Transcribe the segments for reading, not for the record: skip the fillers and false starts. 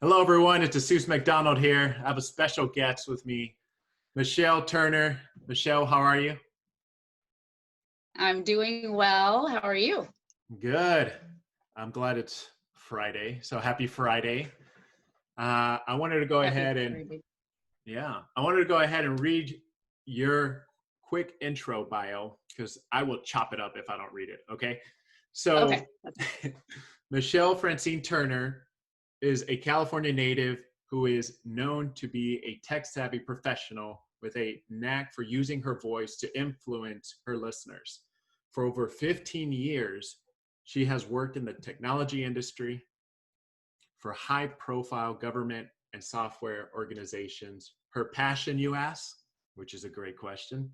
Hello, everyone. It's Jesus McDonald here. I have a special guest with me, Michelle Turner. Michelle, how are you? I'm doing well. How are you? Good. I'm glad it's Friday. So happy Friday. I wanted to go Happy ahead and, Friday. I wanted to go ahead and read your quick intro bio because I will chop it up if I don't read it. Okay. Okay. So, Michelle Francine Turner is a California native who is known to be a tech savvy professional with a knack for using her voice to influence her listeners. For over 15 years, she has worked in the technology industry for high profile government and software organizations. Her passion, you ask, which is a great question,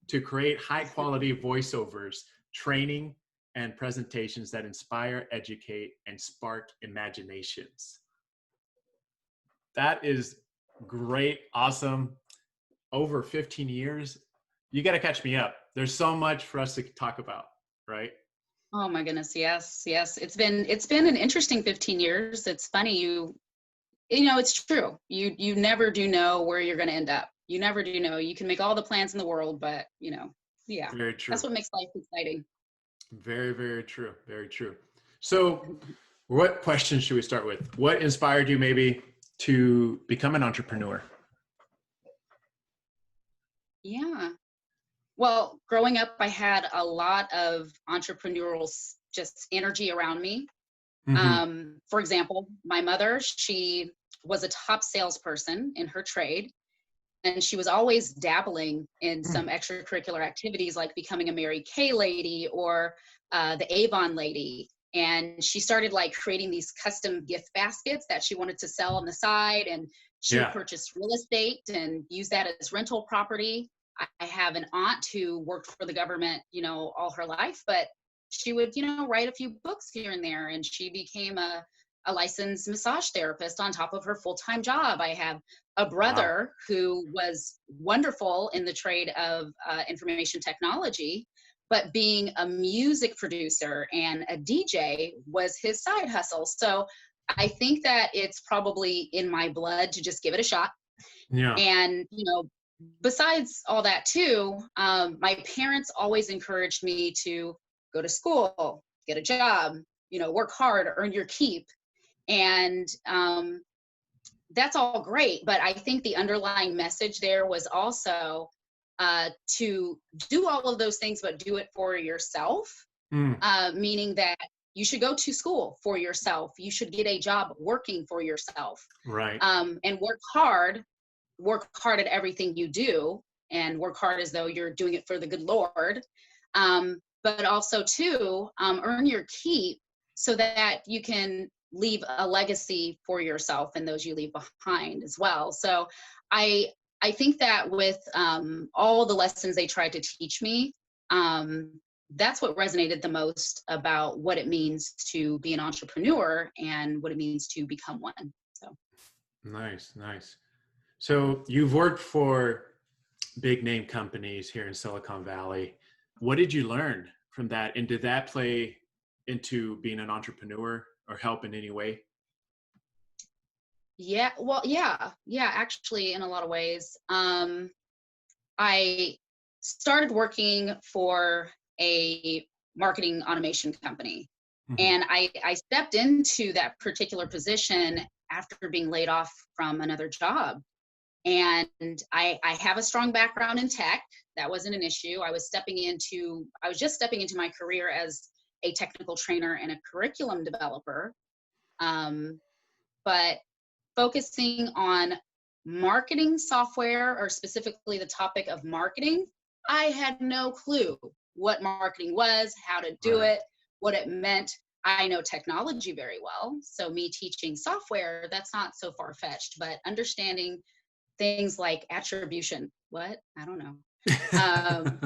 to create high quality voiceovers, training, and presentations that inspire, educate, and spark imaginations. That is great, awesome. Over 15 years. You got to catch me up. There's so much for us to talk about, right? Oh my goodness. Yes. Yes. It's been an interesting 15 years. It's funny. You know, it's true. You never do know where you're going to end up. You never do know. You can make all the plans in the world, but yeah, Very true. that's what makes life exciting. Very, very true. Very true. So, what question should we start with? What inspired you maybe to become an entrepreneur? Yeah. Well, growing up, I had a lot of entrepreneurial just energy around me. Mm-hmm. For example, my mother, she was a top salesperson in her trade, and she was always dabbling in some extracurricular activities like becoming a Mary Kay lady or the Avon lady. And she started like creating these custom gift baskets that she wanted to sell on the side. And she would Yeah. purchase real estate and use that as rental property. I have an aunt who worked for the government, all her life, but she would, write a few books here and there. And she became a licensed massage therapist on top of her full-time job. I have a Wow. brother who was wonderful in the trade of information technology, but being a music producer and a DJ was his side hustle. So I think that it's probably in my blood to just give it a shot. Yeah. And, besides all that too, my parents always encouraged me to go to school, get a job, work hard, earn your keep. And that's all great, but I think the underlying message there was also to do all of those things, but do it for yourself, Mm. meaning that you should go to school for yourself. You should get a job working for yourself, Right. and work hard at everything you do, and work hard as though you're doing it for the good Lord. But also too, earn your keep so that you can leave a legacy for yourself and those you leave behind as well. So I I think that with all the lessons they tried to teach me, that's what resonated the most about what it means to be an entrepreneur and what it means to become one. So Nice. Nice. So, you've worked for big name companies here in Silicon Valley. What did you learn from that? And did that play into being an entrepreneur or help in any way? yeah, well, yeah, actually, in a lot of ways. I started working for a marketing automation company. Hmm. And I stepped into that particular position after being laid off from another job. And I have a strong background in tech. That wasn't an issue. I was just stepping into my career as a technical trainer and a curriculum developer. Um, but focusing on marketing software, or specifically the topic of marketing, I had no clue what marketing was, how to do Right. it, what it meant. I know technology very well. So, me teaching software, that's not so far fetched, but understanding things like attribution, what? I don't know. Um,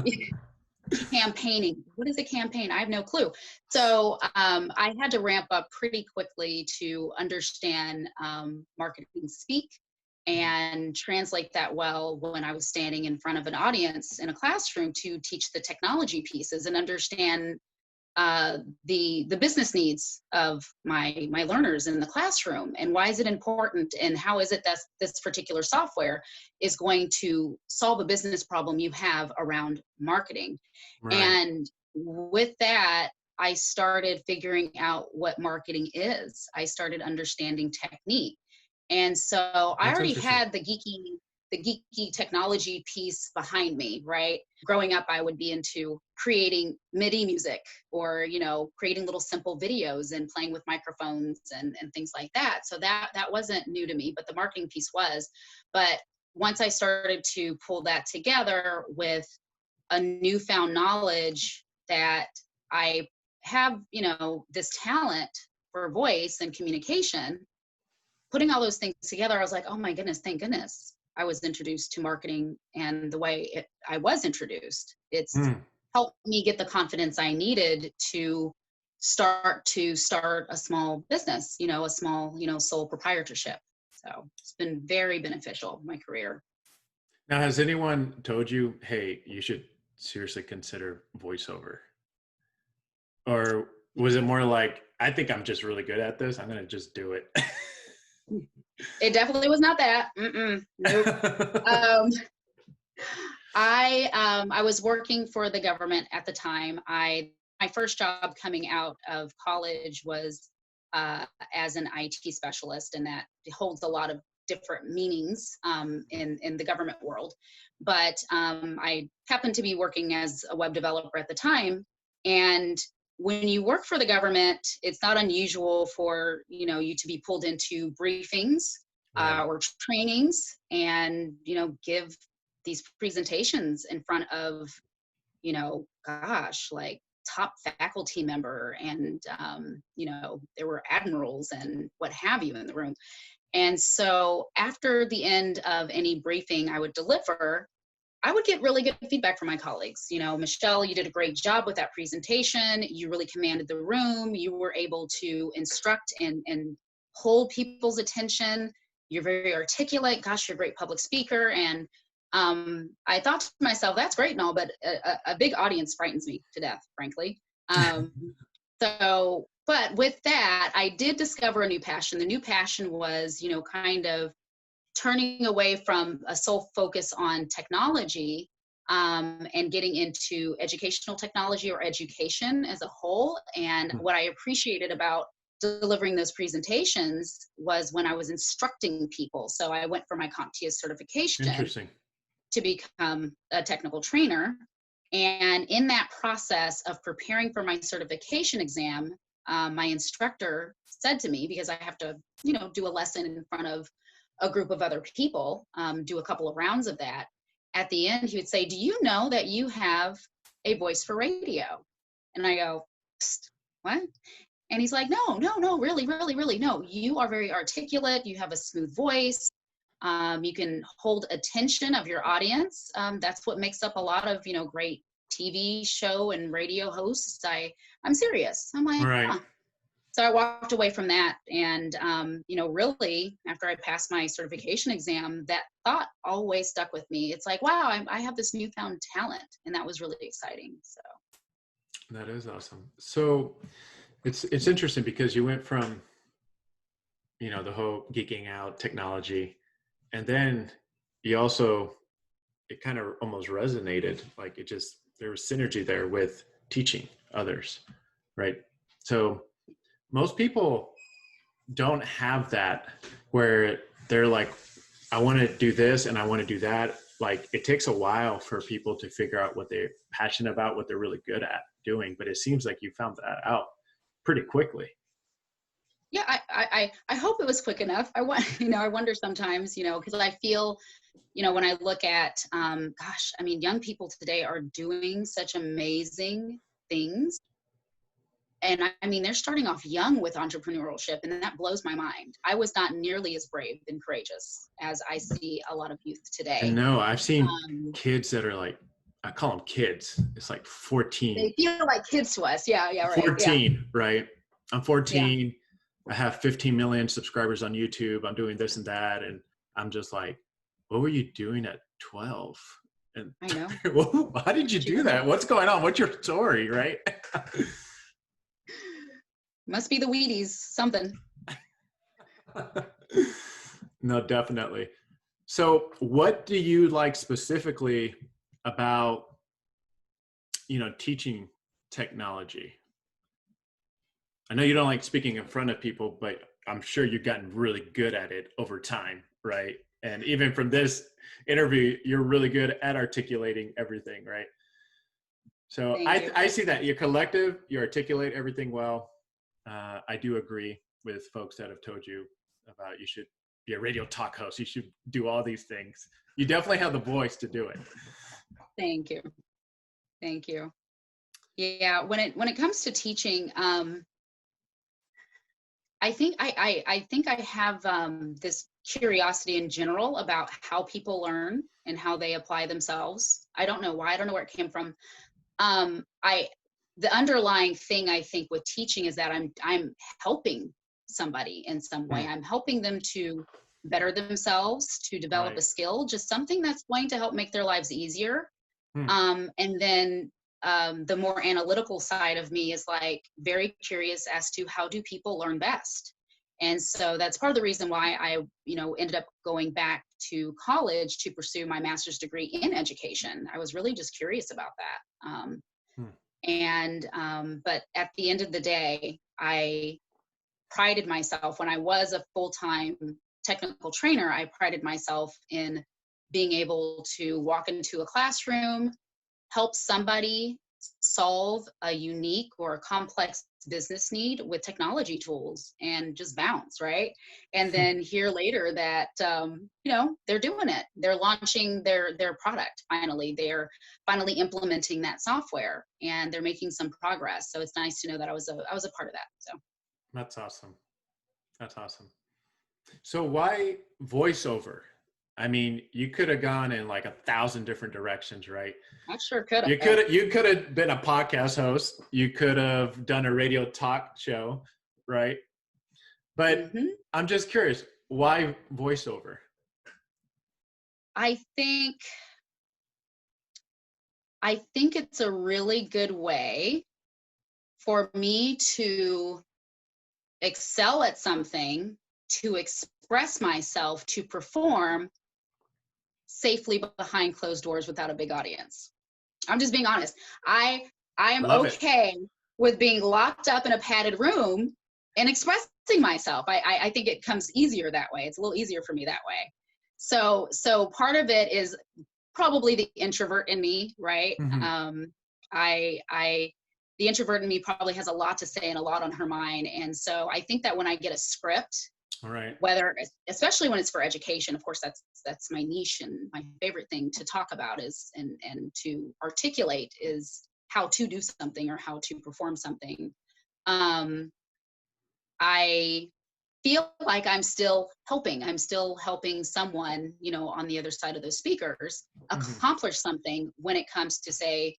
Campaigning. What is a campaign? I have no clue. So I had to ramp up pretty quickly to understand marketing speak and translate that well when I was standing in front of an audience in a classroom to teach the technology pieces and understand the business needs of my learners in the classroom, and why is it important, and how is it that this particular software is going to solve a business problem you have around marketing. Right. And with that, I started figuring out what marketing is. I started understanding technique. And so I That's already interesting. had the geeky technology piece behind me, right? Growing up, I would be into creating MIDI music, or, creating little simple videos and playing with microphones and things like that. So that wasn't new to me, but the marketing piece was. But once I started to pull that together with a newfound knowledge that I have, this talent for voice and communication, putting all those things together, I was like, oh my goodness, thank goodness I was introduced to marketing and the way I was introduced. It's Hmm. helped me get the confidence I needed to start a small business, a small, sole proprietorship. So it's been very beneficial in my career. Now, has anyone told you, hey, you should seriously consider voiceover? Or was it more like, I think I'm just really good at this, I'm going to just do it? It definitely was not that. Nope. Um, I was working for the government at the time. My first job coming out of college was as an IT specialist, and that holds a lot of different meanings in the government world. But I happened to be working as a web developer at the time, and when you work for the government, it's not unusual for you to be pulled into briefings Right. or trainings, and give these presentations in front of gosh, like top faculty member, and there were admirals and what have you in the room. And so after the end of any briefing I would deliver, I would get really good feedback from my colleagues. Michelle, you did a great job with that presentation. You really commanded the room. You were able to instruct and hold people's attention. You're very articulate. Gosh, you're a great public speaker. And I thought to myself, that's great and all, but a big audience frightens me to death, frankly. Um, but with that, I did discover a new passion. The new passion was, kind of turning away from a sole focus on technology and getting into educational technology, or education as a whole. And what I appreciated about delivering those presentations was when I was instructing people. So I went for my CompTIA certification Interesting. to become a technical trainer. And in that process of preparing for my certification exam, my instructor said to me, because I have to, do a lesson in front of a group of other people, do a couple of rounds of that. At the end, he would say, do you know that you have a voice for radio? And I go, psst, what? And he's like, no, really, really, really, no. You are very articulate. You have a smooth voice. You can hold attention of your audience. That's what makes up a lot of, great TV show and radio hosts. I'm serious. I'm like, Right. huh. So I walked away from that, and really, after I passed my certification exam, that thought always stuck with me. It's like, wow, I have this newfound talent, and that was really exciting. So That is awesome. So it's interesting because you went from, the whole geeking out technology, and then you also, it kind of almost resonated, like there was synergy there with teaching others, right? So most people don't have that, where they're like, I want to do this and I want to do that. Like, it takes a while for people to figure out what they're passionate about, what they're really good at doing. But it seems like you found that out pretty quickly. yeah, I hope it was quick enough. I wonder sometimes, because I feel, when I look at, gosh, I mean, young people today are doing such amazing things. And I mean, they're starting off young with entrepreneurship, and that blows my mind. I was not nearly as brave and courageous as I see a lot of youth And today. no, I've seen Um, kids that are like, I call them kids. It's like 14, they feel like kids to us. Yeah, yeah, right. Yeah, 14, right? I'm yeah, 14. I have 15 million subscribers on YouTube. I'm doing this and that. And I'm just like, what were you doing at 12? And I know. well, how did you do that? What's going on? What's your story, right? Must be the Wheaties, something. No, definitely. So what do you like specifically about, teaching technology? I know you don't like speaking in front of people, but I'm sure you've gotten really good at it over time, right? And even from this interview, you're really good at articulating everything, right? So Thank I, you. I see that you're collective, you articulate everything well. I do agree with folks that have told you about you should be a radio talk host. You should do all these things. You definitely have the voice to do it. Thank you. Thank you. Yeah, when it comes to teaching, I think I have this curiosity in general about how people learn and how they apply themselves. I don't know why. I don't know where it came from. I The underlying thing I think with teaching is that I'm helping somebody in some way. I'm helping them to better themselves, to develop a Right. skill, just something that's going to help make their lives easier. Hmm. And then the more analytical side of me is like very curious as to how do people learn best. And so that's part of the reason why I, ended up going back to college to pursue my master's degree in education. I was really just curious about that. Hmm. But at the end of the day, I prided myself when I was a full-time technical trainer. I prided myself in being able to walk into a classroom, help somebody solve a unique or a complex business need with technology tools and just bounce, right? And then hear later that they're doing it. They're launching their product finally. They're finally implementing that software and they're making some progress. So it's nice to know that I was a part of that. So That's awesome. That's awesome. So why voiceover? I mean, you could have gone in like 1,000 different directions, right? I sure could You have. could have been a podcast host. You could have done a radio talk show, right? But Hmm. I'm just curious, why voiceover? I think it's a really good way for me to excel at something, to express myself, to perform safely behind closed doors without a big audience. I'm just being honest. I am Love it. okay with being locked up in a padded room and expressing myself. I think it comes easier that way. It's a little easier for me that way. So part of it is probably the introvert in me, right? Mm-hmm. I the introvert in me probably has a lot to say and a lot on her mind. And so I think that when I get a script, All right. whether, especially when it's for education, of course, that's my niche and my favorite thing to talk about is, and to articulate is how to do something or how to perform something. I feel like I'm still helping someone, on the other side of those speakers Mm-hmm. accomplish something when it comes to, say,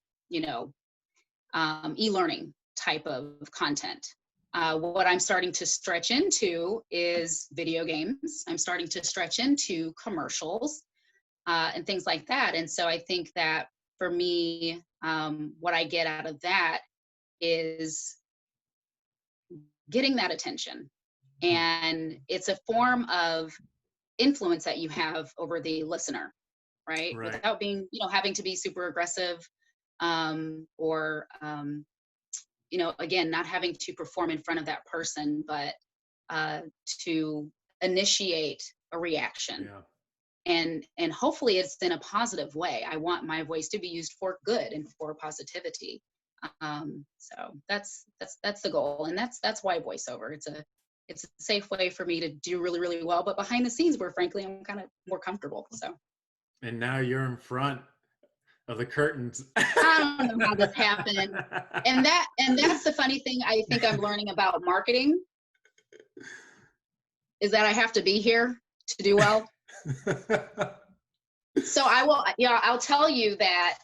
e-learning type of content. What I'm starting to stretch into is video games. I'm starting to stretch into commercials and things like that. And so I think that for me, what I get out of that is getting that attention. And it's a form of influence that you have over the listener, right? Right. Without being, having to be super aggressive or again, not having to perform in front of that person, but to initiate a reaction. Yeah. And hopefully it's in a positive way. I want my voice to be used for good and for positivity. So that's the goal, and that's why voiceover. It's a safe way for me to do really, really well, but behind the scenes, where frankly I'm kind of more comfortable. So. And now you're in front of the curtains. I don't know how this happened. And that's the funny thing I think I'm learning about marketing is that I have to be here to do well. So I'll tell you that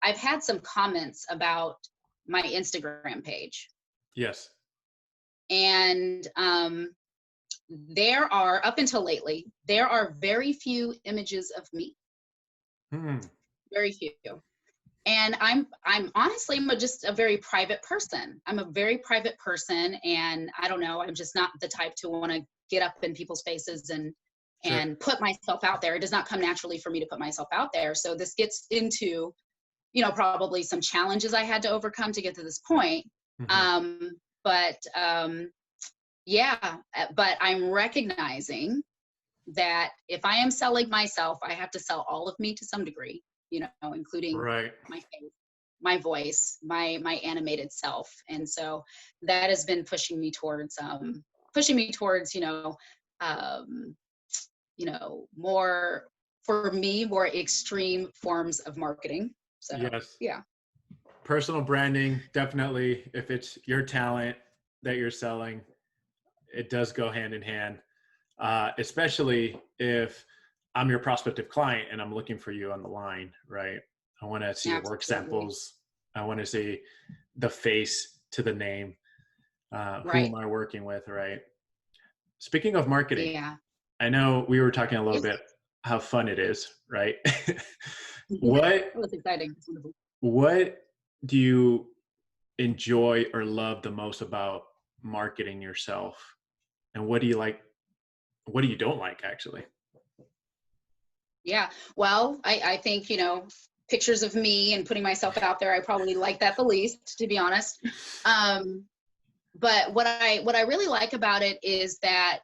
I've had some comments about my Instagram page. Yes. And there are, up until lately, very few images of me. Mm. Very few. And I'm honestly, just a very private person. I'm a very private person, and I don't know, I'm just not the type to want to get up in people's faces Sure. and put myself out there. It does not come naturally for me to put myself out there. So this gets into, you know, probably some challenges I had to overcome to get to this point. Hmm. Um, but yeah, but I'm recognizing that if I am selling myself, I have to sell all of me to some degree, you know, including Right. my face, my voice, my animated self. And so that has been pushing me towards, um, more, for me, more extreme forms of marketing. So Yes. yeah. Personal branding, definitely. If it's your talent that you're selling, it does go hand in hand. Especially if I'm your prospective client and I'm looking for you on the line, right? I want to see your work Absolutely. samples. I want to see the face to the name. Who Right. am I working with, right? Speaking of marketing, Yeah. I know we were talking a little Yes. bit how fun it is, right? It what was exciting. It's wonderful. what do you enjoy or love the most about marketing yourself? And what do you like? What do you don't like actually? Yeah. Well, I think, pictures of me and putting myself out there, I probably like that the least, to be honest. Um, but what I really like about it is that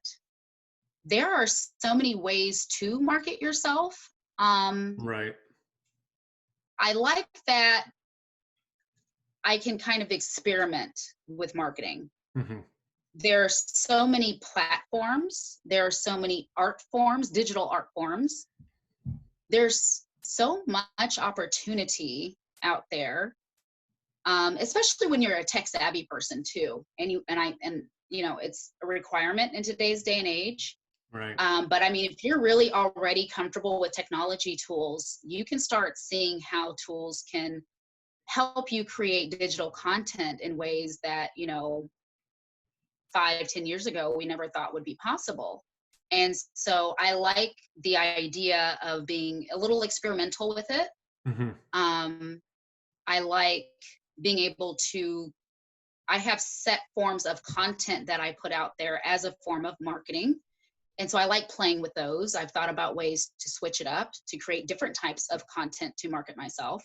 there are so many ways to market yourself. Um, Right. I like that I can kind of experiment with marketing. Hmm. There are so many platforms, there are so many art forms, digital art forms. There's so much opportunity out there, especially when you're a tech savvy person too, and it's a requirement in today's day and age. Right. But I mean, if you're really already comfortable with technology tools, you can start seeing how tools can help you create digital content in ways that 5, 10 years ago we never thought would be possible. And so I like the idea of being a little experimental with it. Hmm. um, I like being able to, I have set forms of content that I put out there as a form of marketing. And so I like playing with those. I've thought about ways to switch it up, to create different types of content to market myself.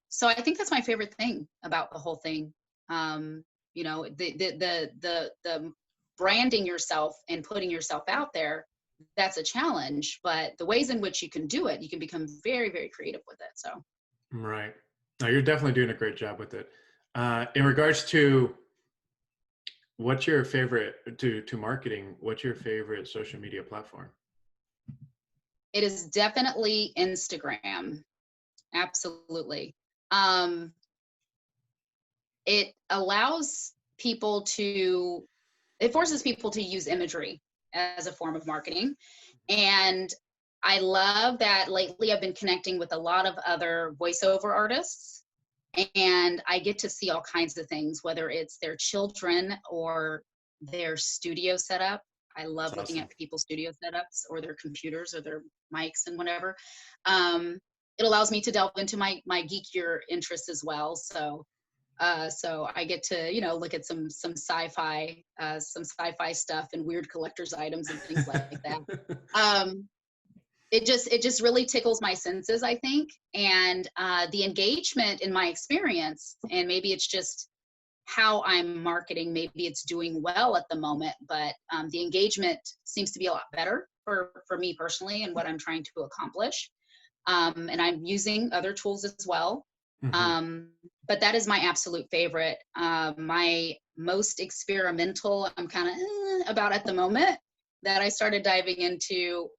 So I think that's my favorite thing about the whole thing. The branding yourself and putting yourself out there, that's a challenge, but the ways in which you can do it, you can become very, very creative with it. So Right. No, you're definitely doing a great job with it. In regards to what's your favorite to marketing, what's your favorite social media platform? it is definitely Instagram. Absolutely. Um, it allows people to, it forces people to use imagery as a form of marketing. And I love that lately I've been connecting with a lot of other voiceover artists, and I get to see all kinds of things, whether it's their children or their studio setup. I That's love looking awesome. at people's studio setups or their computers or their mics and whatever. Um, it allows me to delve into my geekier interests as well. So I get to, look at some sci-fi stuff and weird collector's items and things like that. Um, it just really tickles my senses, I think, and the engagement in my experience, and maybe it's just how I'm marketing. Maybe it's doing well at the moment, but the engagement seems to be a lot better for me personally and what I'm trying to accomplish. And I'm using other tools as well. Hmm. Um, but that is my absolute favorite. My most experimental, I'm kind of about at the moment, that I started diving into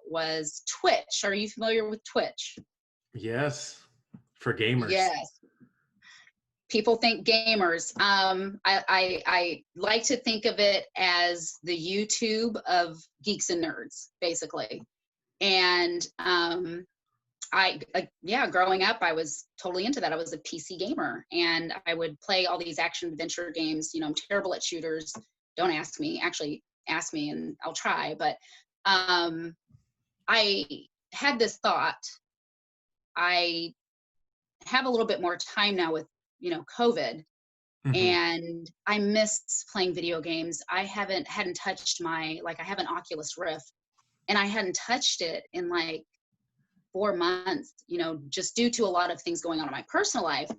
was Twitch. Are you familiar with Twitch? Yes, for gamers. Yes. People think gamers. I like to think of it as the YouTube of geeks and nerds, basically. And yeah, growing up, I was totally into that. I was a PC gamer, and I would play all these action adventure games. I'm terrible at shooters. Don't ask me. Actually, ask me and I'll try. But um, I had this thought. I have a little bit more time now with, COVID, Hmm. and I miss playing video games. I hadn't touched I have an Oculus Rift, and I hadn't touched it in like 4 months, just due to a lot of things going on in my personal life.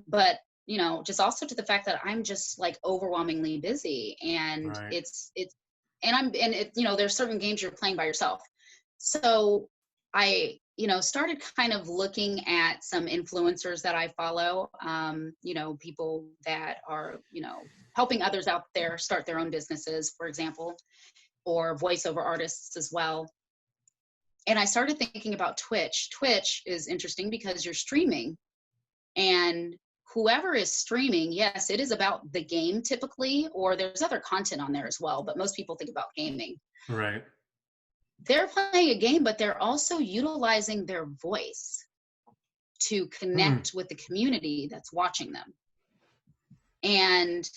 But, just also to the fact that I'm just like overwhelmingly busy, and Right. there's certain games you're playing by yourself. So I, started kind of looking at some influencers that I follow, people that are, helping others out there start their own businesses, for example, or voiceover artists as well. And I started thinking about Twitch. Twitch is interesting because you're streaming, and whoever is streaming, yes, it is about the game typically, or there's other content on there as well, but most people think about gaming. Right. They're playing a game, but they're also utilizing their voice to Hmm. connect with the community that's watching them. And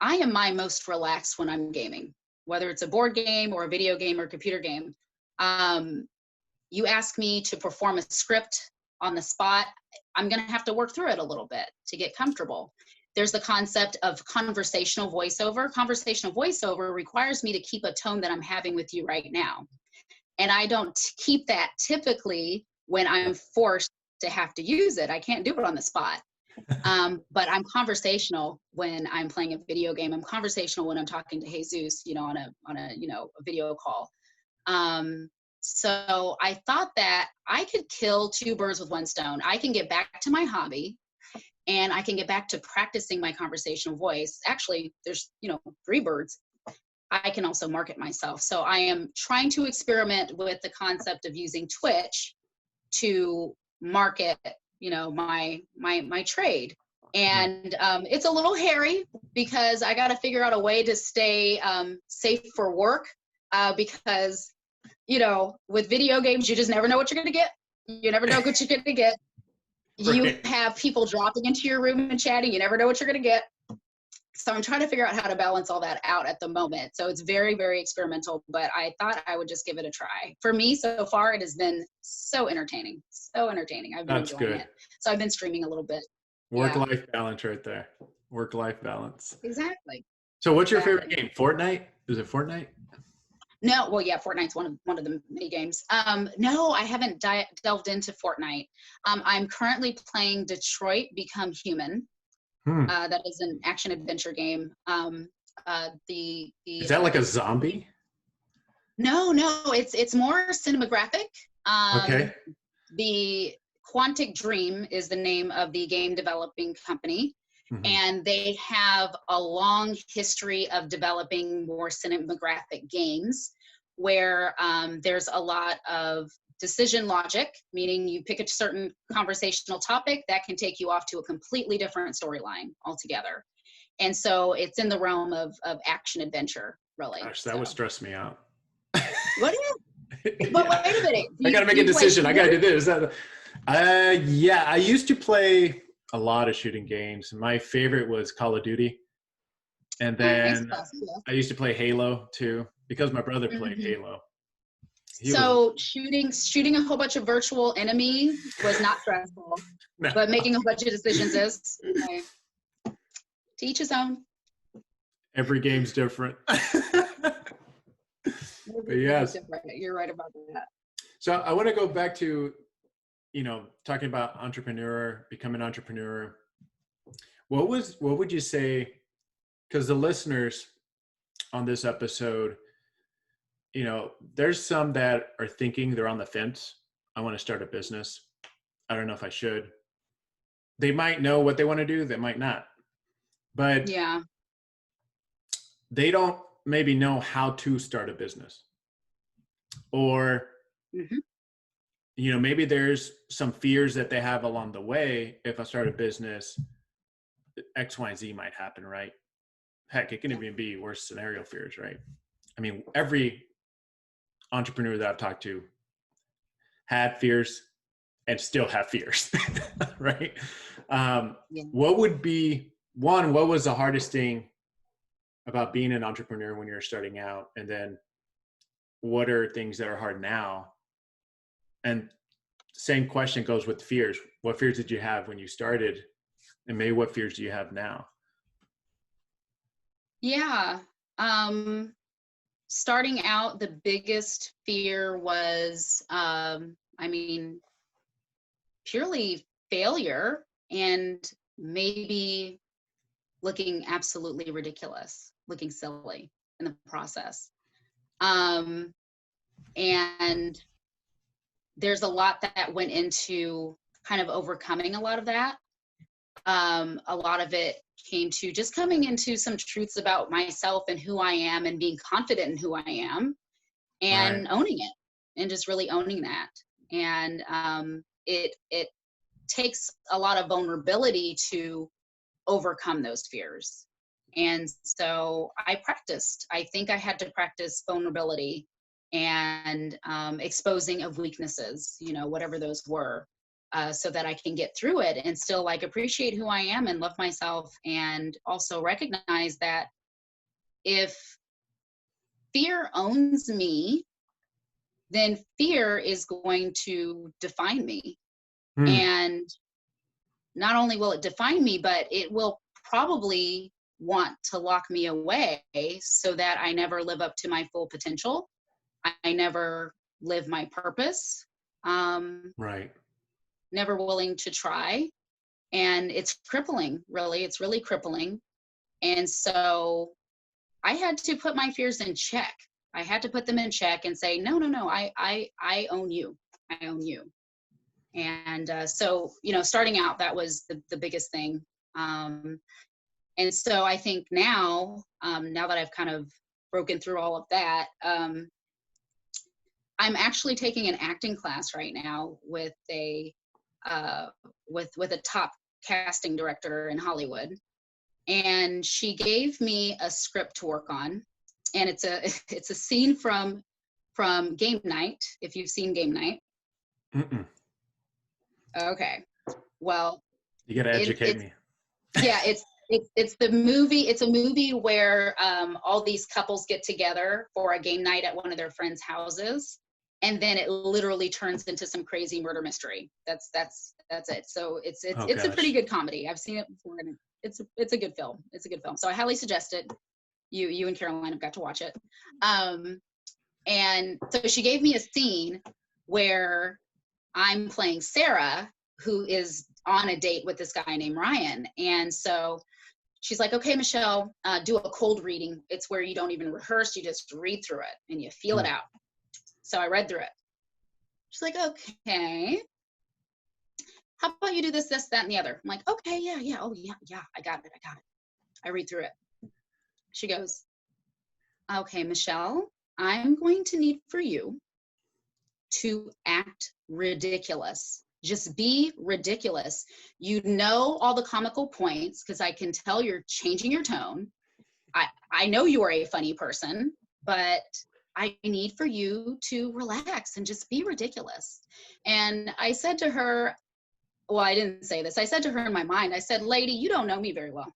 I am my most relaxed when I'm gaming, whether it's a board game or a video game or a computer game. You ask me to perform a script on the spot, I'm going to have to work through it a little bit to get comfortable. There's the concept of conversational voiceover. Conversational voiceover requires me to keep a tone that I'm having with you right now. And I don't keep that typically when I'm forced to have to use it. I can't do it on the spot. But I'm conversational when I'm playing a video game. I'm conversational when I'm talking to Jesus, on a video call. So I thought that I could kill two birds with one stone. I can get back to my hobby, and I can get back to practicing my conversational voice. Actually, there's, three birds. I can also market myself. So I am trying to experiment with the concept of using Twitch to market, my trade. And it's a little hairy because I got to figure out a way to stay safe for work, because with video games, you just never know what you're going to get. You never know what you're going to get. You Right. have people dropping into your room and chatting. You never know what you're going to get. So I'm trying to figure out how to balance all that out at the moment. So it's very, very experimental, but I thought I would just give it a try. For me, so far, it has been so entertaining. So entertaining. I've been That's enjoying good. it. So I've been streaming a little bit. Yeah, Work-life balance right there. Work-life balance. exactly. So what's your favorite Exactly. game? Fortnite? Is it Fortnite? No, well, yeah, Fortnite's one of the mini games. No, I haven't delved into Fortnite. I'm currently playing Detroit Become Human. Hmm. That is an action adventure game. The Is that like a zombie? No, it's more cinematographic. Okay. The Quantic Dream is the name of the game developing company, Hmm. and they have a long history of developing more cinematographic games where there's a lot of decision logic, meaning you pick a certain conversational topic that can take you off to a completely different storyline altogether. And so it's in the realm of action adventure, really. Gosh, that would So stress me out. what is but Yeah. wait a minute. I got to make a You play decision. I got to do shooters? this. Yeah, I used to play a lot of shooting games. My favorite was Call of Duty. And Nice. then I used to play Halo too because my brother played Mhm. Halo. He was So shooting a whole bunch of virtual enemy was not stressful, no. but making a bunch of decisions is. Okay. To each his own. Every game's different. But Everything is yes. different. You're right about that. So I want to go back to, talking about become an entrepreneur. What would you say? Because the listeners on this episode, there's some that are thinking they're on the fence. I want to start a business. I don't know if I should. They might know what they want to do. They might not, but Yeah. they don't maybe know how to start a business, or Hmm. maybe there's some fears that they have along the way. If I start a business, X, Y, and Z might happen, right? Heck, it can even be worse scenario fears, right? I mean, every entrepreneur that I've talked to had fears and still have fears, right? Yeah. What was the hardest thing about being an entrepreneur when you're starting out? And then what are things that are hard now? And same question goes with fears. What fears did you have when you started, and maybe what fears do you have now? Yeah. Starting out, the biggest fear was, I mean, purely failure and maybe looking absolutely ridiculous, looking silly in the process. Um, and there's a lot that went into kind of overcoming a lot of that. A lot of it came to just coming into some truths about myself and who I am and being confident in who I am Right. and owning it and just really owning that. And it takes a lot of vulnerability to overcome those fears. And so I practiced. I think I had to practice vulnerability and exposing of weaknesses, whatever those were, so that I can get through it and still like appreciate who I am and love myself, and also recognize that if fear owns me, then fear is going to define me. Hmm. And not only will it define me, but it will probably want to lock me away so that I never live up to my full potential. I never live my purpose. Um, Right. Never willing to try. And it's crippling, really. It's really crippling. And so I had to put my fears in check. I had to put them in check and say, no, no, no, I own you. I own you. And so, starting out, that was the biggest thing. And so I think now that I've kind of broken through all of that, I'm actually taking an acting class right now with with a top casting director in Hollywood, and she gave me a script to work on, and it's a it's a scene from Game Night. If you've seen Game Night, Mm-mm. okay. Well, You got to educate it's me. yeah, it's the movie. It's a movie where all these couples get together for a game night at one of their friends' houses, and then it literally turns into some crazy murder mystery. That's it. So Oh it's a pretty gosh. good comedy. I've seen it before, and it's a good film. It's a good film. So I highly suggest it. You and Caroline have got to watch it. And so she gave me a scene where I'm playing Sarah, who is on a date with this guy named Ryan. And so she's like, okay, Michelle, do a cold reading. It's where you don't even rehearse, you just read through it and you feel it Hmm. out. So I read through it. She's like, okay, how about you do this, this, that, and the other? I'm like, okay, yeah, yeah, oh, yeah, yeah, I got it. I read through it. She goes, okay, Michelle, I'm going to need for you to act ridiculous. Just be ridiculous. You know all the comical points because I can tell you're changing your tone. I know you are a funny person, but I need for you to relax and just be ridiculous. And I said to her, well, I didn't say this. I said to her in my mind, I said, lady, you don't know me very well.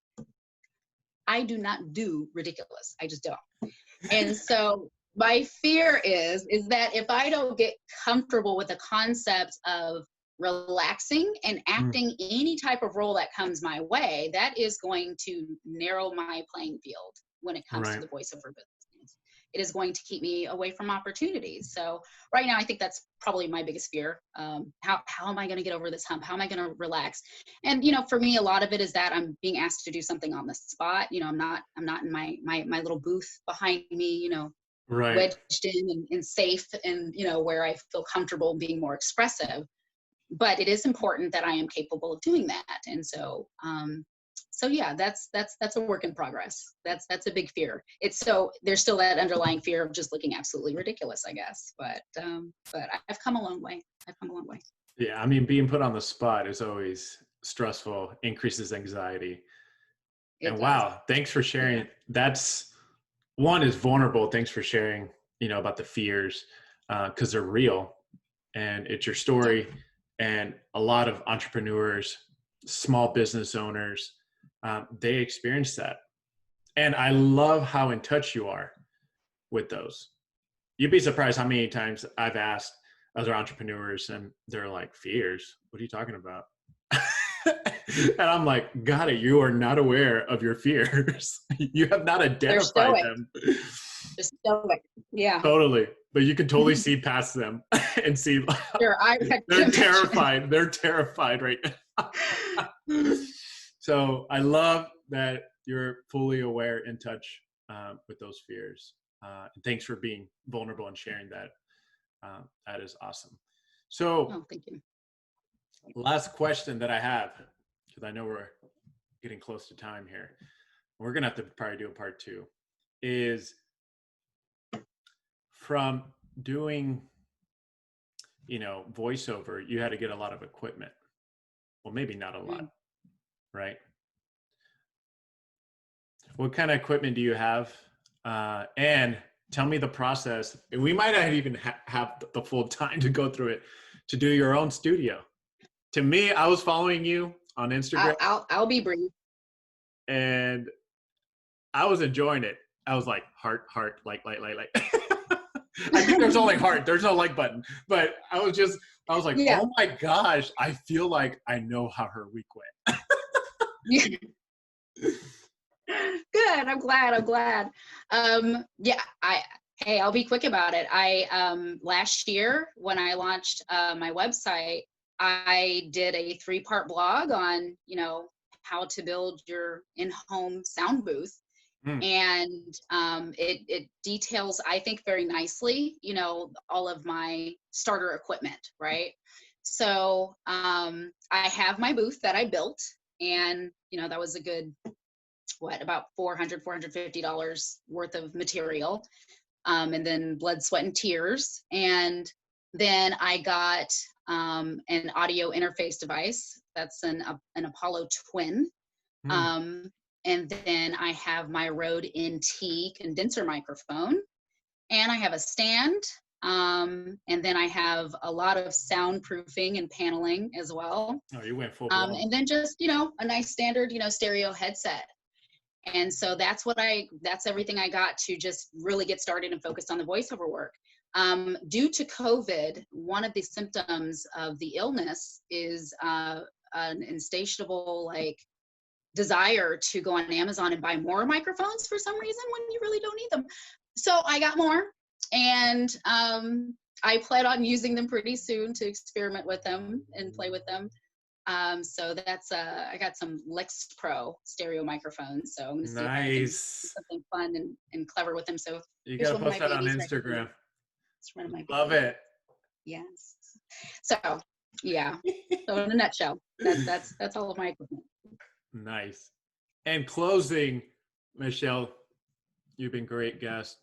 I do not do ridiculous. I just don't. And so my fear is that if I don't get comfortable with the concept of relaxing and Hmm. acting any type of role that comes my way, that is going to narrow my playing field when it comes to Right. the voiceover business. It is going to keep me away from opportunities. So right now, I think that's probably my biggest fear. How am I going to get over this hump? How am I going to relax? And for me, a lot of it is that I'm being asked to do something on the spot. I'm not in my little booth behind me. Right. Wedged in and safe, and where I feel comfortable being more expressive. But it is important that I am capable of doing that. And so yeah, that's a work in progress. That's a big fear. There's still that underlying fear of just looking absolutely ridiculous, I guess. But I've come a long way. I've come a long way. Yeah. I mean, being put on the spot is always stressful, increases anxiety. It And does. wow, thanks for Yeah. sharing. That's one is vulnerable. Thanks for sharing, about the fears, because they're real and it's your Yeah. story. And a lot of entrepreneurs, small business owners, they experience that. And I love how in touch you are with those. You'd be surprised how many times I've asked, other entrepreneurs, and they're like, fears? What are you talking about? And I'm like, got it. You are not aware of your fears. You have not They're identified stoic. them. Just stoic. Yeah. Totally. But you can totally see past them and see Sure. they're terrified. They're terrified right now. So I love that you're fully aware, in touch with those fears. And thanks for being vulnerable and sharing that. That is awesome. So Oh, thank you. last question that I have, because I know we're getting close to time here. We're going to have to probably do a part 2, is from doing, voiceover, you had to get a lot of equipment. Well, maybe not a lot, right? What kind of equipment do you have? And tell me the process. And we might not even have the full time to go through it, to do your own studio. To me, I was following you on Instagram. I'll be brief. And I was enjoying it. I was like, heart, like. I think there's only heart. There's no like button. But I was like, Yeah. oh my gosh, I feel like I know how her week went. Good. I'm glad. Yeah, I'll be quick about it. Last year when I launched my website, I did a 3-part blog on, how to build your in-home sound booth. And it details, I think, very nicely, all of my starter equipment, right? So I have my booth that I built, and that was a good, about $450 worth of material, and then blood, sweat, and tears. And then I got an audio interface device. That's an Apollo Twin. And then I have my Rode NT condenser microphone, and I have a stand. And then I have a lot of soundproofing and paneling as well. Oh, you went full blown. And then just, a nice standard, stereo headset. And so that's everything I got to just really get started and focus on the voiceover work. Due to COVID, one of the symptoms of the illness is an insatiable, desire to go on Amazon and buy more microphones for some reason when you really don't need them. So I got more, and I plan on using them pretty soon to experiment with them and play with them. So that's I got some Lex Pro stereo microphones, so I'm gonna see if I can do something fun and clever with them. So you gotta post that on Instagram. It's one of my love it. Yes. So yeah. So in a nutshell, that's all of my equipment. Nice. And closing, Michelle, you've been a great guest.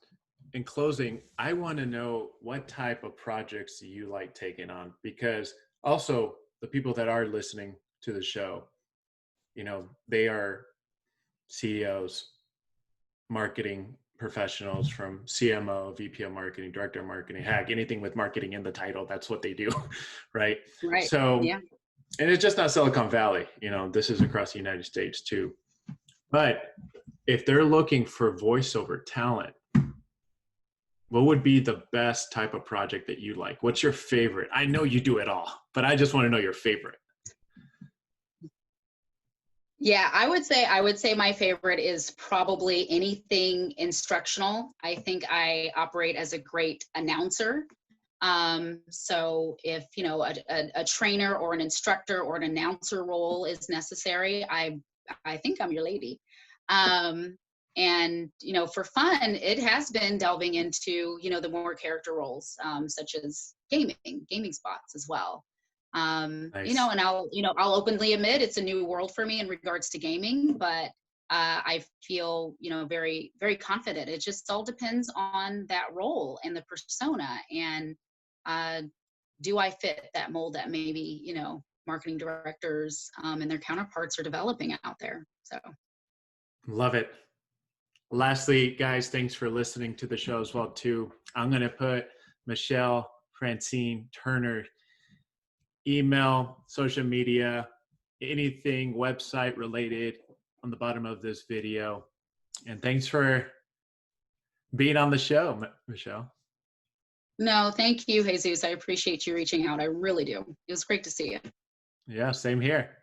In closing, I want to know, what type of projects do you like taking on? Because also the people that are listening to the show, they are CEOs, marketing professionals, from CMO, VP of marketing, director of marketing, heck, anything with marketing in the title, that's what they do. Right. So, yeah. And it's just not Silicon Valley, this is across the United States too. But if they're looking for voiceover talent, what would be the best type of project that you like? What's your favorite? I know you do it all, but I just want to know your favorite. Yeah, I would say my favorite is probably anything instructional. I think I operate as a great announcer. So if, a trainer or an instructor or an announcer role is necessary, I think I'm your lady. And, for fun, it has been delving into, the more character roles, such as gaming spots as well. Nice. And I'll openly admit it's a new world for me in regards to gaming, but I feel, very, very confident. It just all depends on that role and the persona, and do I fit that mold that maybe, marketing directors and their counterparts are developing out there. So love it. Lastly, guys, thanks for listening to the show as well too. I'm going to put Michelle Francine Turner email, social media, anything website related on the bottom of this video. And thanks for being on the show, Michelle. No, thank you, Jesus. I appreciate you reaching out. I really do. It was great to see you. Yeah, same here.